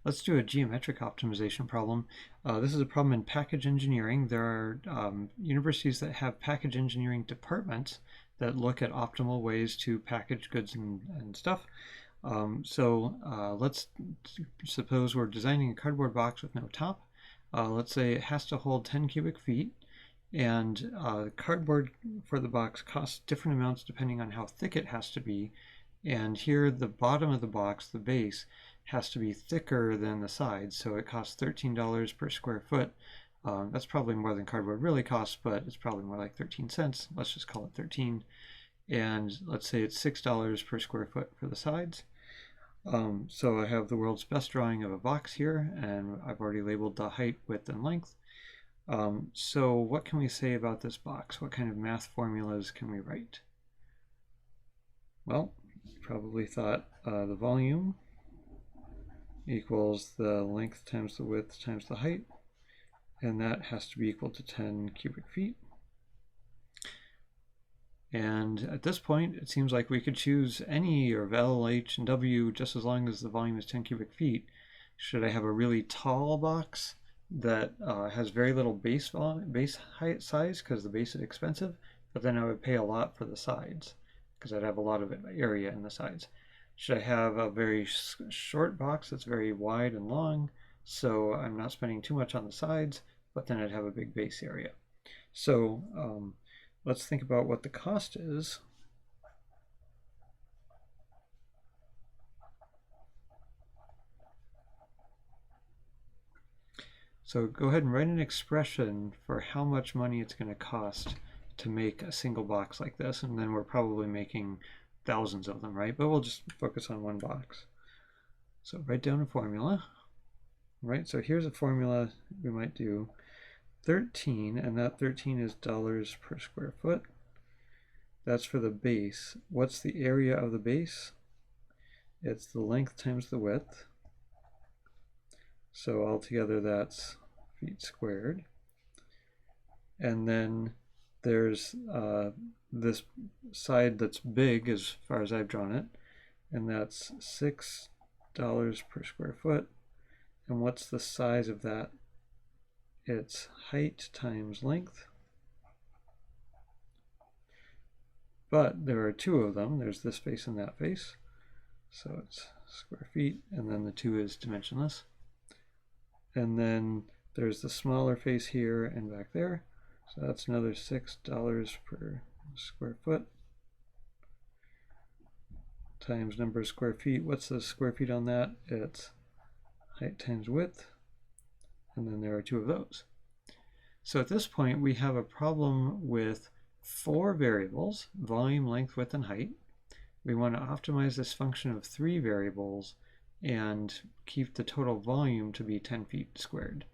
Let's do a geometric optimization problem. This is a problem in package engineering. There are universities that have package engineering departments that look at optimal ways to package goods and stuff. Let's suppose we're designing a cardboard box with no top. Let's say it has to hold 10 cubic feet, and cardboard for the box costs different amounts depending on how thick it has to be. And here the bottom of the box, the base, has to be thicker than the sides, so it costs $13 per square foot. That's probably more than cardboard really costs, but it's probably more like 13 cents. Let's just call it 13. And let's say it's $6 per square foot for the sides. So I have the world's best drawing of a box here, and I've already labeled the height, width, and length. So what can we say about this box? What kind of math formulas can we write? Well, you probably thought the volume equals the length times the width times the height, and that has to be equal to 10 cubic feet. And at this point, it seems like we could choose any of L, H, and W just as long as the volume is 10 cubic feet. Should I have a really tall box that has very little base height size because the base is expensive, but then I would pay a lot for the sides because I'd have a lot of area in the sides? Should I have a very short box that's very wide and long, so I'm not spending too much on the sides, but then I'd have a big base area? So let's think about what the cost is. So go ahead and write an expression for how much money it's going to cost to make a single box like this, and then we're probably making thousands of them, right? But we'll just focus on one box. So write down a formula, right? So here's a formula we might do. 13, and that 13 is dollars per square foot. That's for the base. What's the area of the base? It's the length times the width. So altogether that's feet squared. And then there's this side that's big as far as I've drawn it, and that's $6 per square foot. And what's the size of that? It's height times length. But there are two of them. There's this face and that face. So it's square feet, and then the 2 is dimensionless. And then there's the smaller face here and back there. So that's another $6 per square foot times number of square feet. What's the square feet on that? It's height times width. And then there are 2 of those. So at this point, we have a problem with 4 variables: volume, length, width, and height. We want to optimize this function of 3 variables and keep the total volume to be 10 feet squared.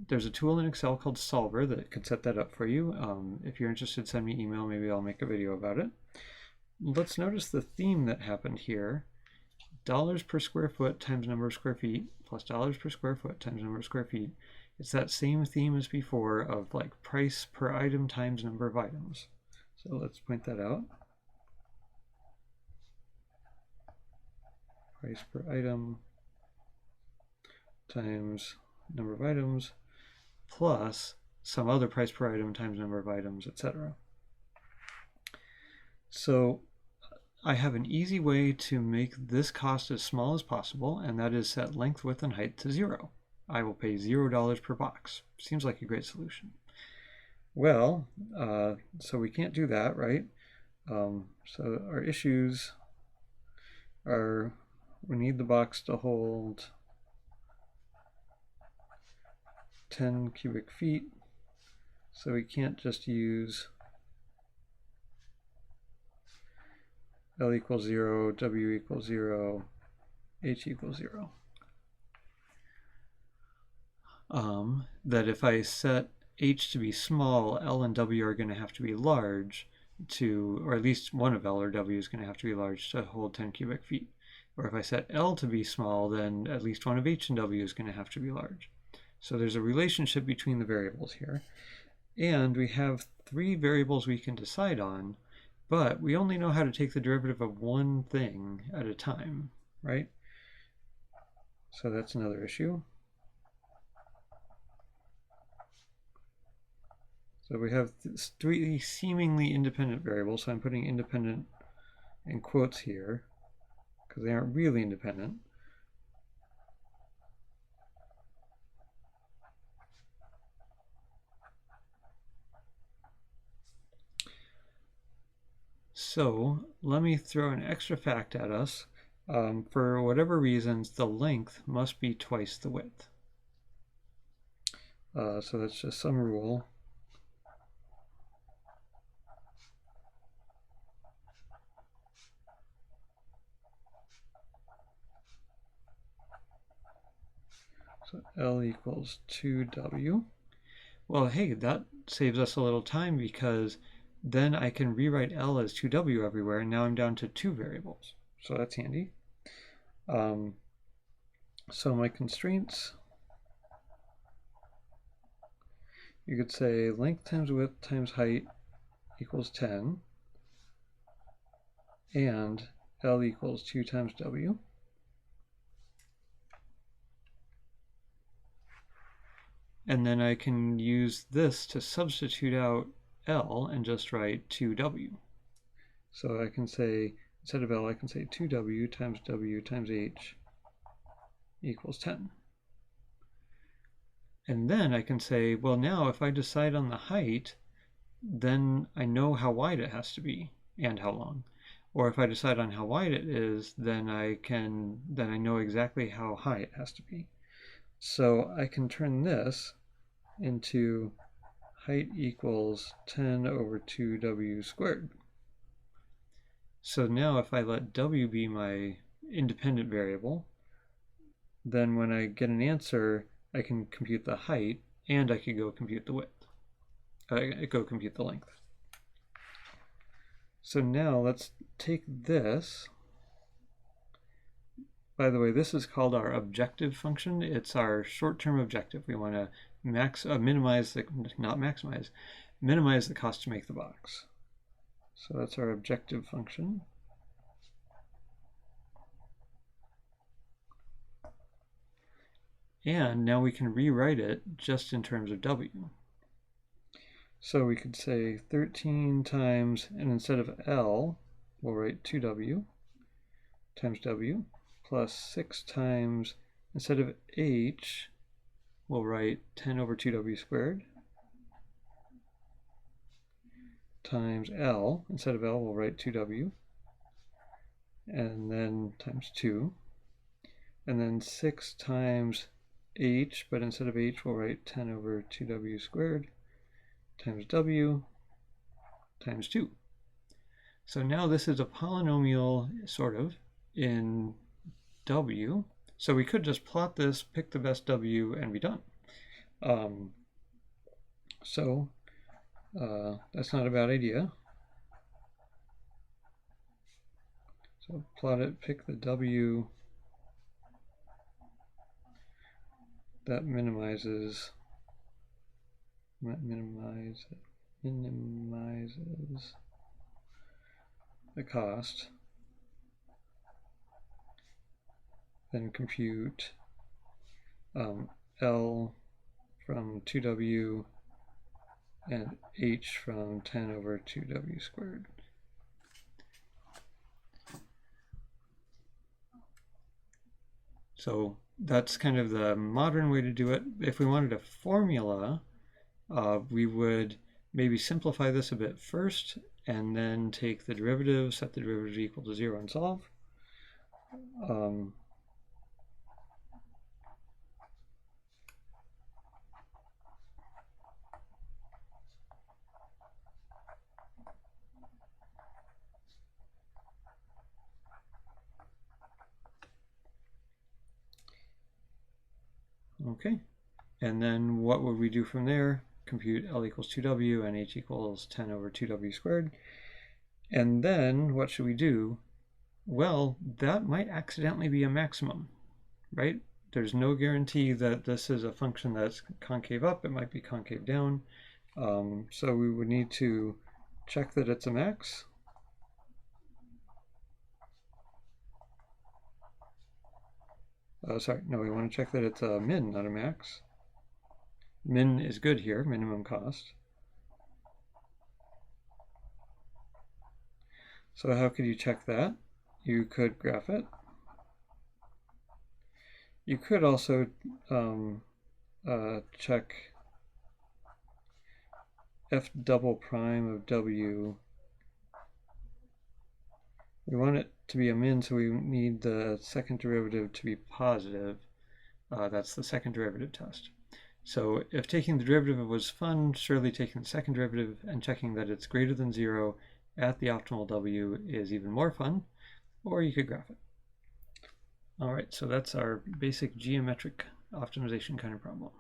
There's a tool in Excel called Solver that could set that up for you. If you're interested, send me an email. Maybe I'll make a video about it. Let's notice the theme that happened here. Dollars per square foot times number of square feet plus dollars per square foot times number of square feet. It's that same theme as before of like price per item times number of items. So let's point that out. Price per item times number of items plus some other price per item times number of items, etc. So I have an easy way to make this cost as small as possible, and that is set length, width, and height to 0. I will pay $0 per box. Seems like a great solution. Well, so we can't do that, right? So our issues are we need the box to hold 10 cubic feet, so we can't just use L equals 0, W equals 0, H equals 0. That if I set H to be small, L and W are going to have to be large or at least one of L or W is going to have to be large to hold 10 cubic feet. Or if I set L to be small, then at least one of H and W is going to have to be large. So there's a relationship between the variables here. And we have 3 variables we can decide on, but we only know how to take the derivative of one thing at a time, right? So that's another issue. So we have three seemingly independent variables. So I'm putting independent in quotes here because they aren't really independent. So let me throw an extra fact at us. For whatever reasons, the length must be twice the width. So that's just some rule. So L equals 2W. Well, hey, that saves us a little time because then I can rewrite L as 2W everywhere, and now I'm down to 2 variables. So that's handy. So my constraints, you could say length times width times height equals 10, and L equals 2 times W. And then I can use this to substitute out L and just write 2W. So I can say, instead of L, I can say 2W times H equals 10. And then I can say, well, now if I decide on the height, then I know how wide it has to be and how long. Or if I decide on how wide it is, then I know exactly how high it has to be. So I can turn this into height equals 10 over 2W squared. So now if I let W be my independent variable, then when I get an answer, I can compute the height and I could go compute the width. Go compute the length. So now let's take this. By the way, this is called our objective function. It's our short-term objective. We want to minimize the cost to make the box. So that's our objective function. And now we can rewrite it just in terms of W. So we could say 13 times, and instead of L, we'll write 2W times W, plus 6 times, instead of H, we'll write 10 over 2W squared, times L, instead of L, we'll write 2W, and then times 2, and then 6 times H, but instead of H, we'll write 10 over 2W squared, times W, times 2. So now this is a polynomial, sort of, in W. So we could just plot this, pick the best W, and be done. That's not a bad idea. So plot it, pick the W that minimizes the cost. Then compute L from 2W and H from 10 over 2W squared. So that's kind of the modern way to do it. If we wanted a formula, we would maybe simplify this a bit first and then take the derivative, set the derivative equal to 0 and solve. Okay, and then what would we do from there? Compute L equals 2W and H equals 10 over 2W squared. And then what should we do? Well, that might accidentally be a maximum, right? There's no guarantee that this is a function that's concave up. It might be concave down. So we would need to check that it's a max. Sorry, no, we want to check that it's a min, not a max. Min is good here, minimum cost. So how could you check that? You could graph it. You could also check f double prime of w. We want it to be a min, so we need the second derivative to be positive. That's the second derivative test. So if taking the derivative was fun, surely taking the second derivative and checking that it's greater than 0 at the optimal w is even more fun, or you could graph it. All right, so that's our basic geometric optimization kind of problem.